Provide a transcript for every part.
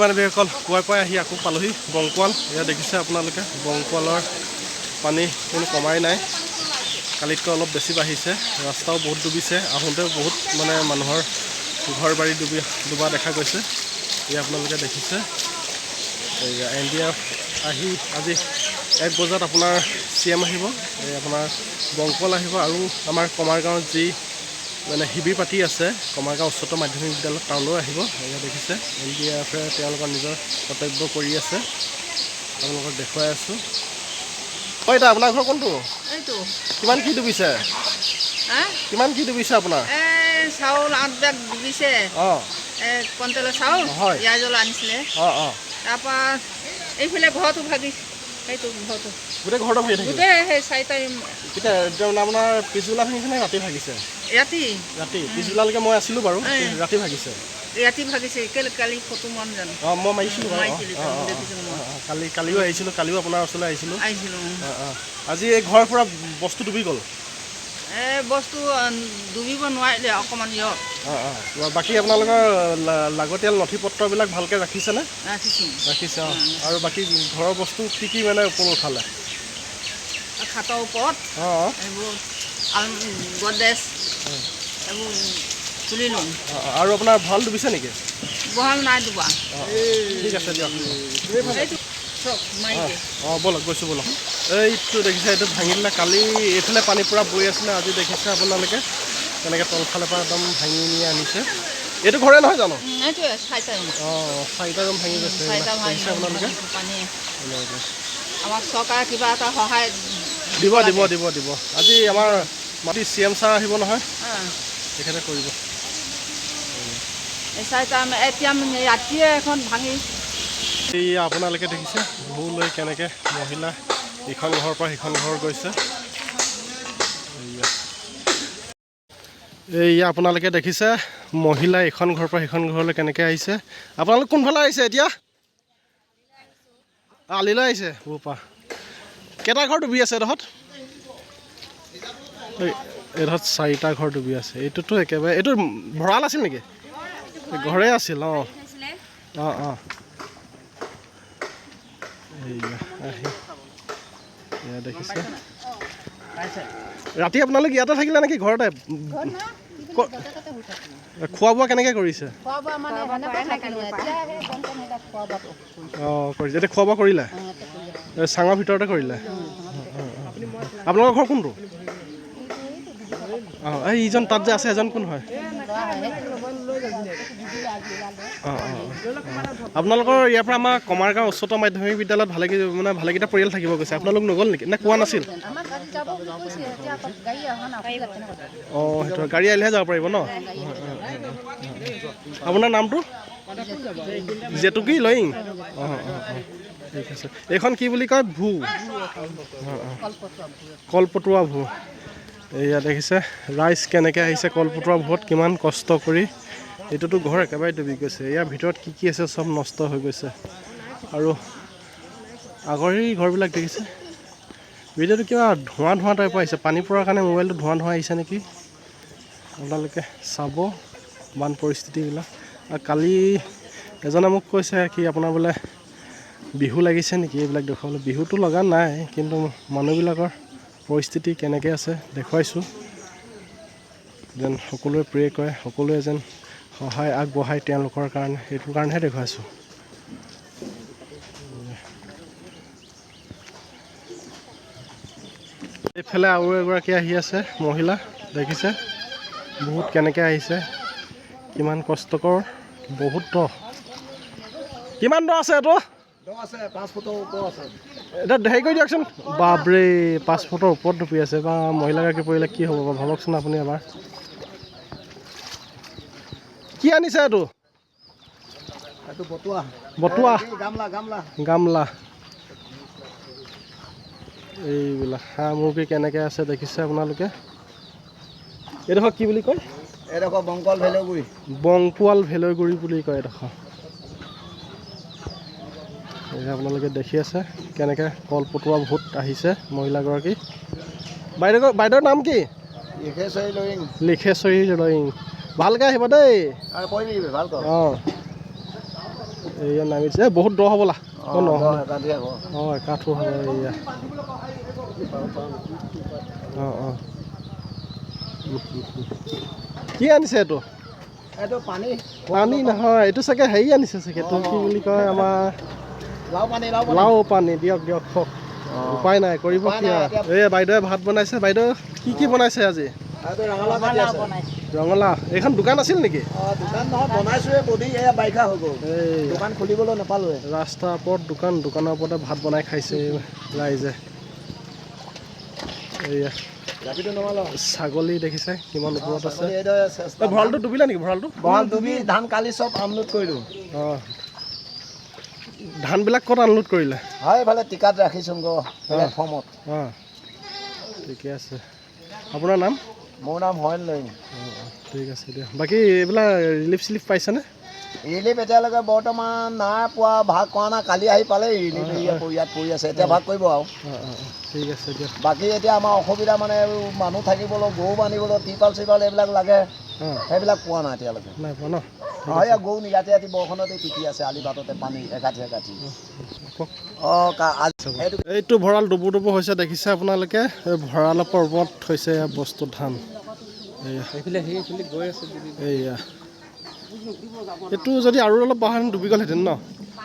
মানুহসকল পুৱাই আহি আকৌ পালোহি বংকুৱাল। এয়া দেখিছে আপোনালোকে বংকুৱালৰ পানী কোনো কমাই নাই, কালিতকৈ অলপ বেছি বাঢ়িছে। ৰাস্তাও বহুত ডুবিছে, আহোঁতেও বহুত মানে মানুহৰ ঘৰ বাৰী ডুবা দেখা গৈছে। এয়া আপোনালোকে দেখিছে। এয়া NDRF আহি আজি 1 বজাত আপোনাৰ CM আহিব, এই আপোনাৰ বংকুৱাল আহিব আৰু আমাৰ কমাৰগাঁৱত যি মানে শিবিৰ পাতি আছে কমাৰগাঁও উচ্চতৰ মাধ্যমিক বিদ্যালয়ত তালৈ আহিব। এয়া দেখিছে NDRFে তেওঁলোকৰ নিজৰ কৰ্তব্য কৰি আছে, আপোনালোকক দেখুৱাই আছোঁ। এতিয়া আপোনাৰ ঘৰ কোনটো? এইটো কিমান কি ডুবিছে? কিমান কি ডুবিছে আপোনাৰ? চাউল 8 বেগ ডুবিছে। কণ্টেলৰ চাউল ইয়াজল আনিছিলে। তাৰপৰা এইফালে ঘৰটো ভাগিছে, সেইটো ঘৰটো গোটেই ঘৰটো ভাগি থাকিলে। গোটেই সেই 4টা এতিয়া আপোনাৰ পিছবেলা ভাগিছে নে ৰাতি ভাগিছে? ৰাতি পিছবেলালৈকে মই আছিলোঁ বাৰু, ৰাতি ভাগিছে। ৰাতি ভাগিছে। কালি ফটো মান জানো? মই মাৰিছিলোঁ বাৰু। কালিও আহিছিলোঁ, কালিও আপোনাৰ ওচৰলৈ আহিছিলোঁ। আজি এই ঘৰৰ পৰা বস্তু ডুবি গ'ল। বস্তু ডুবিব নোৱাৰিলে অকণমান ইয়ত। বাকী আপোনালোকৰ লাগতিয়াল নথি পত্ৰবিলাক ভালকৈ ৰাখিছেনে? ৰাখিছে। আৰু বাকী ঘৰৰ বস্তু কি মানে ওপৰত উঠালে? খাটৰ ওপৰত এইবোৰ গড্ৰেজ এইবোৰ তুলি লওঁ। আৰু আপোনাৰ ভঁৰাল ডুবিছে নেকি? ভঁৰাল নাই ডুবা। ঠিক আছে দিয়ক। ব'লক গৈছোঁ ব'লক। এইটো দেখিছে, এইটো ভাঙি দিলে। কালি এইফালে পানী পূৰা বৈ আছিলে, আজি দেখিছে আপোনালোকে তেনেকৈ তলফালৰ পৰা একদম ভাঙি নি আনিছে। এইটো ঘৰে নহয় জানো? 4টা ৰুম ভাঙি গৈছে দেখিছে আপোনালোকে। আমাক চৰকাৰে কিবা এটা সহায় দিব। আজি আমাৰ মাটি CM ছাৰ আহিব নহয়, তেখেতে কৰিব। এতিয়া ৰাতিয়ে এখন ভাঙি। এই আপোনালোকে দেখিছে ভূ লৈ কেনেকৈ মহিলা ইখন ঘৰৰ পৰা সিখন ঘৰ গৈছে। এয়া আপোনালোকে দেখিছে মহিলা এখন ঘৰৰ পৰা সিখন ঘৰলৈ কেনেকৈ আহিছে। আপোনালোক কোনফালে আহিছে এতিয়া? আলিলৈ আহিছে। পৰা কেইটা ঘৰ ডুবি আছে এডোখৰত? এডোখৰত 4টা ঘৰ ডুবি আছে। এইটোতো একেবাৰে, এইটো ভঁৰাল আছিল নেকি? ঘৰে আছিল। এয়া দেখিছে। ৰাতি আপোনালোক ইয়াতে থাকিলে নেকি? ঘৰতে? খোৱা বোৱা কেনেকৈ কৰিছে? কৰিছে। এতিয়া খোৱা বোৱা কৰিলে? চাঙৰ ভিতৰতে কৰিলে? আপোনালোকৰ ঘৰ কোনটো? এইজন তাত যে আছে এজন কোন হয়? আপোনালোকৰ ইয়াৰ পৰা আমাৰ কমাৰগাঁও উচ্চতৰ মাধ্যমিক বিদ্যালয়ত ভালেকেইটা পৰিয়াল থাকিব গৈছে। আপোনালোক নগ'ল নেকি? নে কোৱা নাছিল? সেইটো গাড়ী আহিলেহে যাব পাৰিব ন? আপোনাৰ নামটো? জেতুকী লয়িং। ঠিক আছে। এইখন কি বুলি কয়? ভূ কলপটুৱা ভূ। এয়া দেখিছে ৰাইজ কেনেকৈ আহিছে কলপটুৱা ভূত, কিমান কষ্ট কৰি। এইটোতো ঘৰ একেবাৰে ডুবি গৈছে। ইয়াৰ ভিতৰত কি আছে চব নষ্ট হৈ গৈছে। আৰু আগৰে ঘৰবিলাক দেখিছে। ভিডিঅ'টো কিবা ধোঁৱা টাইপৰ আহিছে, পানী পৰাৰ কাৰণে মোবাইলটো ধোঁৱা আহিছে নেকি? আপোনালোকে চাব বান পৰিস্থিতিবিলাক। আৰু কালি এজনে মোক কৈছে কি আপোনাৰ বোলে বিহু লাগিছে নেকি এইবিলাক দেখুৱাবলৈ। বিহুটো লগা নাই, কিন্তু মানুহবিলাকৰ পৰিস্থিতি কেনেকৈ আছে দেখুৱাইছোঁ, যেন সকলোৱে প্ৰে কৰে, সকলোৱে যেন সহায় আগবঢ়ায় তেওঁলোকৰ কাৰণে, সেইটো কাৰণেহে দেখুৱাইছোঁ। এইফালে আৰু এগৰাকী আহি আছে মহিলা, দেখিছে বহুত কেনেকৈ আহিছে, কিমান কষ্টকৰ, বহুত দ। কিমান দ আছে এইটো? এতিয়া হেৰি কৰি দিয়কচোন। বাপৰে 5 ফুটৰ ওপৰত ডুবি আছে। বা মহিলাগৰাকী পৰিলে কি হ'ব বাৰু ভাবকচোন আপুনি এবাৰ। কি আনিছে এইটো? বটুৱা গামলা। এইবিলাক সামগ্ৰী কেনেকৈ আছে দেখিছে আপোনালোকে। এইডোখৰ কি বুলি কয়? এইডোখৰ বংকুৱাল ভেলৈগুৰি। বংকুৱাল ভেলৈগুৰি বুলি কয় এইডোখৰ। আপোনালোকে দেখি আছে কেনেকৈ কলপটুৱা ভূত আহিছে মহিলাগৰাকী। বাইদেউৰ নাম কি? লিখেশ্বৰী লয়িং। ভালকৈ আহিব দেই। এয়া নামি দিছে বহুত দ হ'বলা একাঠো হ'ব এয়া কি আনিছে এইটো পানী নহয় এইটো চাগে হেৰি আনিছে চাগে এইটো কি বুলি কয় আমাৰ লাও পানী দিয়ক খওক উপায় নাই কৰিব কি এই বাইদেৱে ভাত বনাইছে বাইদেউ কি বনাইছে আজি ৰঙালাও এইখন দোকান আছিল নেকি ৰাস্তাৰ ওপৰত দোকানৰ ওপৰতে ভাত বনাই খাইছে ৰাইজে এয়া ছাগলী দেখিছে কিমান ওপৰত আছে ভঁৰালটো ডুবিলে নেকি ভঁৰালটো ধান কালি চব আনলোড কৰিলোঁ অঁ ধানবিলাক ক'ত আনলোড কৰিলে হয় এইফালে টিকাত ৰাখিছোঁ প্লেটফৰ্মত অঁ ঠিকে আছে আপোনাৰ নাম মোৰ নাম হৰেণ লৈ ঠিক আছে দিয়া বাকী এইবিলাক ৰিলিফ চিলিফ পাইছেনে ৰিলিফ এতিয়ালৈকে বৰ্তমান নাই পোৱা ভাগ কৰা নাই কালি আহি পালে ৰিলিফ ইয়াত পৰি আছে এতিয়া ভাগ কৰিব আৰু ঠিক আছে দিয়ক বাকী এতিয়া আমাৰ অসুবিধা মানে মানুহ থাকিবলৈ গৰু বান্ধিবলৈ টিপাল চিপাল এইবিলাক লাগে সেইবিলাক পোৱা নাই এতিয়ালৈকে নাই পোৱা ন হয় গৰু ইয়াতে ৰাতি বৰষুণতে তিতি আছে আলি বাটতে পানী একাঠি এইটো ভঁৰাল ডুবু হৈছে দেখিছে আপোনালোকে এই ভঁৰালৰ ওপৰত থৈছে বস্তু ধান এয়া এইটো যদি আৰু অলপ বঢ়া ডুবি গ'লহেঁতেন ন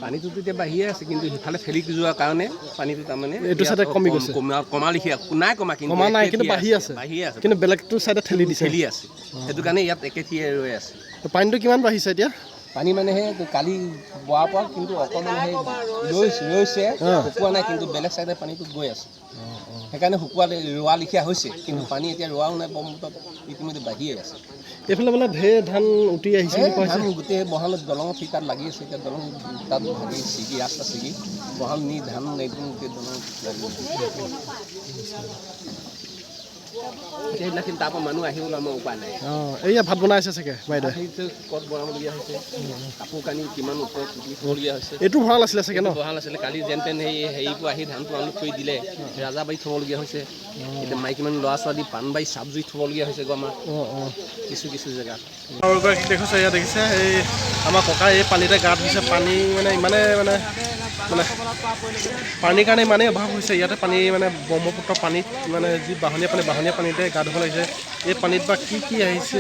পানীটো এতিয়া বাঢ়িয়ে আছে কিন্তু সিফালে ঠেলি যোৱাৰ কাৰণে পানীটো তাৰমানে এইটো চাইডে কমি গৈছে কমা লিখীয়া নাই কমা নাই কিন্তু বাঢ়ি আছে কিন্তু বেলেগটো চাইডে ঠেলি আছে সেইটো কাৰণে ইয়াত একেঠিয়ে ৰৈ আছে পানীটো কিমান বাঢ়িছে এতিয়া পানী মানে সেই কালি বোৱাৰ পৰা কিন্তু অকণমান সেই ৰৈছে শুকোৱা নাই কিন্তু বেলেগ চাইডে পানীটো গৈ আছে সেইকাৰণে শুকোৱা ৰোৱা লিখীয়া হৈছে কিন্তু পানী এতিয়া ৰোৱাও নাই ব্ৰহ্মপুত্ৰত ইতিমধ্যে বাঢ়িয়ে আছে এইফালে বোলে ঢেৰ ধান উটি আহিছে ধান গোটেই বহালত দলঙৰ ঠিকাত লাগি আছে এতিয়া দলং তাত ভাগি ছিগি ৰাস্তা ছিগি বহাল নি ধান একদম গোটেই দলং সেইবিলাক কিন্তু তাৰ পৰা মানুহ আহিবলৈ আমাৰ উপায় নাই এইয়া ভাত বনাই আছে চাগে বাইদেউ ক'ত বনাবলগীয়া হৈছে কাপোৰ কানি কিমান ওপৰত থ'বলগীয়া হৈছে এইটো ভঁৰাল আছিলে চাগে ন বহাল আছিলে কালি যেন তেন সেই হেৰিবোৰ আহি ধানটো আনলোড কৰি দিলে ৰাজাবাৰী থ'বলগীয়া হৈছে এতিয়া মাইকী মানুহ ল'ৰা ছোৱালী পাণবাৰী চাবজুৰি থ'বলগীয়া হৈছে আমাৰ কিছু জেগাত আৰু দেখিছে এয়া দেখিছে এই আমাৰ ককাই এই পানীতে গা ধুইছে পানী মানে ইমানে পানীৰ কাৰণে ইমানেই অভাৱ হৈছে ইয়াতে পানী মানে ব্ৰহ্মপুত্ৰৰ পানীত মানে যি বাহনীয়া পানীতে গা ধুব লাগিছে এই পানীত বা কি আহিছে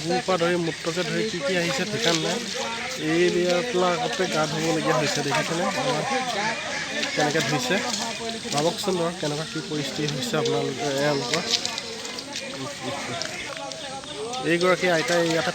গুৰ পৰা ধৰি মূত্ৰকে ধৰি কি আহিছে ঠিকান নাই এইবিলাকতে গা ধুবলগীয়া হৈছে দেখিছেনে কেনেকৈ ধুইছে ভাবকচোন বাৰু কেনেকুৱা কি পৰিস্থিতি হৈছে এওঁলোকৰ এইগৰাকী আইতাই ইয়াতে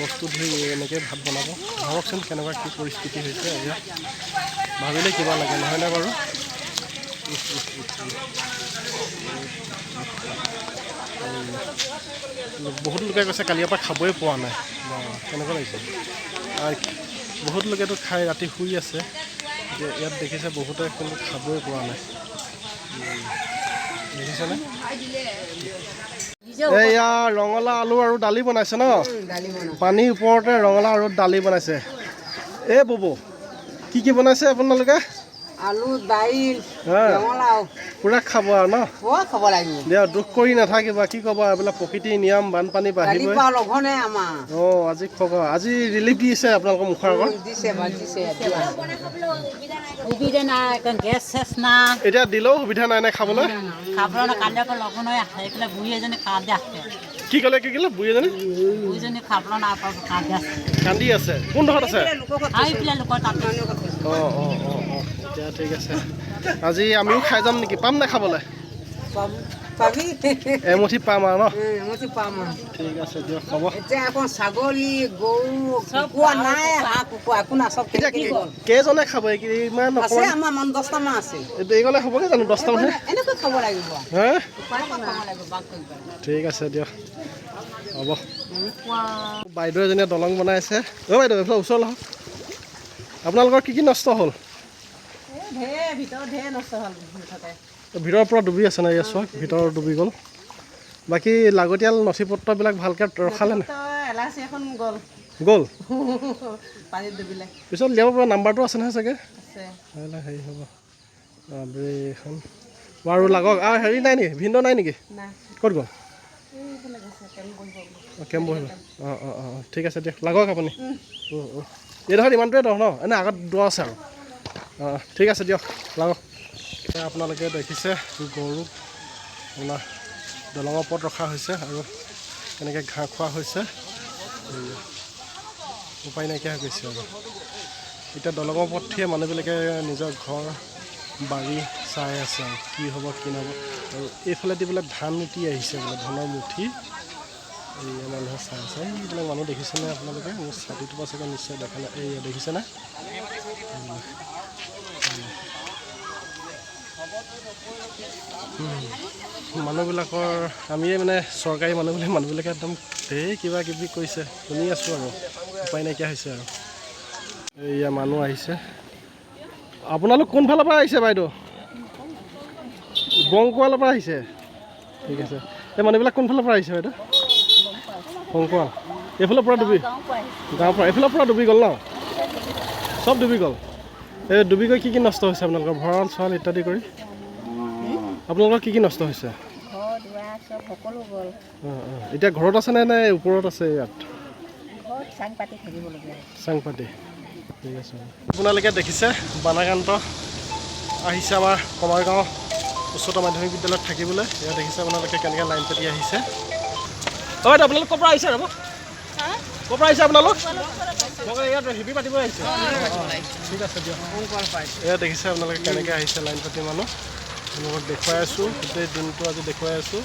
বস্তু ধুই এনেকৈ ভাত বনাব ভাবকচোন কেনেকুৱা কি পৰিস্থিতি হৈছে ইয়াত ভাবিলে কিবা লাগে নহয়নে বাৰু বহুত লোকে কৈছে কালিৰ পৰা খাবই পোৱা নাই কেনেকুৱা লাগিছে বহুত লোকেতো খাই ৰাতি শুই আছে ইয়াত দেখিছে বহুতে কিন্তু খাবই পোৱা নাই দেখিছেনে এয়া ৰঙালাও আলু আৰু দালি বনাইছে ন পানীৰ ওপৰতে ৰঙালাও আৰু দালি বনাইছে এই ববু কি বনাইছে আপোনালোকে আলু দাইল ৰঙালাও পুৰা খাব আৰু ন খাব লাগিব দিয়া দুখ কৰি নাথাকিবা কি ক'বা এইবিলাক প্ৰকৃতিৰ নিয়ম বানপানী বাঢ়িবই আজি খবৰ আজি ৰিলিফ দিছে আপোনালোকৰ মুখৰ আগত এতিয়া দিলেও সুবিধা নাই খাবলৈ কি ক'লে বুঢ়ী এজনী কান্দি আছে কোনডোখৰত আছে এতিয়া ঠিক আছে আজি আমিও খাই যাম নেকি পাম নে খাবলৈ এমুঠি পাম আৰু ন ঠিক আছে দিয়ক হ'ব ছাগলী গৰু কেইজনে খাব ইমান এইগলে হ'বগে জানো 10টা মানুহে হে ঠিক আছে দিয়ক হ'ব বাইদেউ এজনীয়ে দলং বনাই আছে বাইদেউ এইফালে ওচৰ হওক আপোনালোকৰ কি নষ্ট হ'ল ভিতৰৰ পৰা ডুবি আছে নাই চোৱা ভিতৰত ডুবি গ'ল বাকী লাগতিয়াল নথি পত্ৰবিলাক ভালকৈ ৰখালে নাই গ'ল পিছত লিয়াব পৰা নাম্বাৰটো আছে নহয় চাগে হেৰি হ'ব এখন বাৰু লাগক আৰু হেৰি নাই নেকি ভিন্ন নাই নেকি ক'ত গ'ল কেম্প বহিব ঠিক আছে দিয়ক লাগক আপুনি এইডোখৰত ইমানটোৱে দ ন এনে আগত দ আছে আৰু অঁ ঠিক আছে দিয়ক লাগক আপোনালোকে দেখিছে গৰুক আপোনাৰ দলঙৰ ওপৰত ৰখা হৈছে আৰু কেনেকৈ ঘাঁহ খোৱা হৈছে উপায় নাইকিয়া হৈ গৈছে আৰু এতিয়া দলঙৰ ওপৰত থিয়ে মানুহবিলাকে নিজৰ ঘৰ বাৰী চাই আছে আৰু কি হ'ব কি নহ'ব আৰু এইফালেদি বোলে ধান উটি আহিছে বোলে ধানৰ মুঠি এই মানুহে চাই আছে এইবিলাক মানুহ দেখিছেনে আপোনালোকে মোৰ ছাতিটোৰ পৰা চাগে নিশ্চয় দেখা নাই এই দেখিছেনে মানুহবিলাকৰ আমিয়ে মানে চৰকাৰী মানুহ বুলি মানুহবিলাকে একদম ধেৰ কিবা কিবি কৰিছে শুনি আছোঁ আৰু উপায় নাইকিয়া হৈছে আৰু এয়া মানুহ আহিছে আপোনালোক কোনফালৰ পৰা আহিছে বাইদেউ বংকোৱালৰ পৰা আহিছে ঠিক আছে এই মানুহবিলাক কোনফালৰ পৰা আহিছে বাইদেউ বংকোৱাল এইফালৰ পৰা ডুবি গাঁৱৰ পৰা এইফালৰ পৰা ডুবি গ'ল ন চব ডুবি গ'ল এই ডুবি গৈ কি নষ্ট হৈছে আপোনালোকৰ ভঁৰাল চৰাল ইত্যাদি কৰি আপোনালোকৰ কি নষ্ট হৈছে এতিয়া ঘৰত আছে নে ওপৰত আছে ইয়াত চাংপাতি ঠিক আছে আপোনালোকে দেখিছে বানাকান্ত আহিছে আমাৰ কমাৰগাঁও উচ্চতৰ মাধ্যমিক বিদ্যালয়ত থাকিবলৈ এয়া দেখিছে আপোনালোকে কেনেকৈ লাইন পাতি আহিছে হয় আপোনালোক ক'ৰ পৰা আহিছে ৰ'ব ক'ৰ পৰা আহিছে আপোনালোক মই ইয়াত হিবি পাতিব আহিছে ঠিক আছে দিয়ক এয়া দেখিছে আপোনালোকে কেনেকৈ আহিছে লাইন পাতি মানুহ আপোনালোকক দেখুৱাই আছোঁ গোটেই দিনটো আজি দেখুৱাই আছোঁ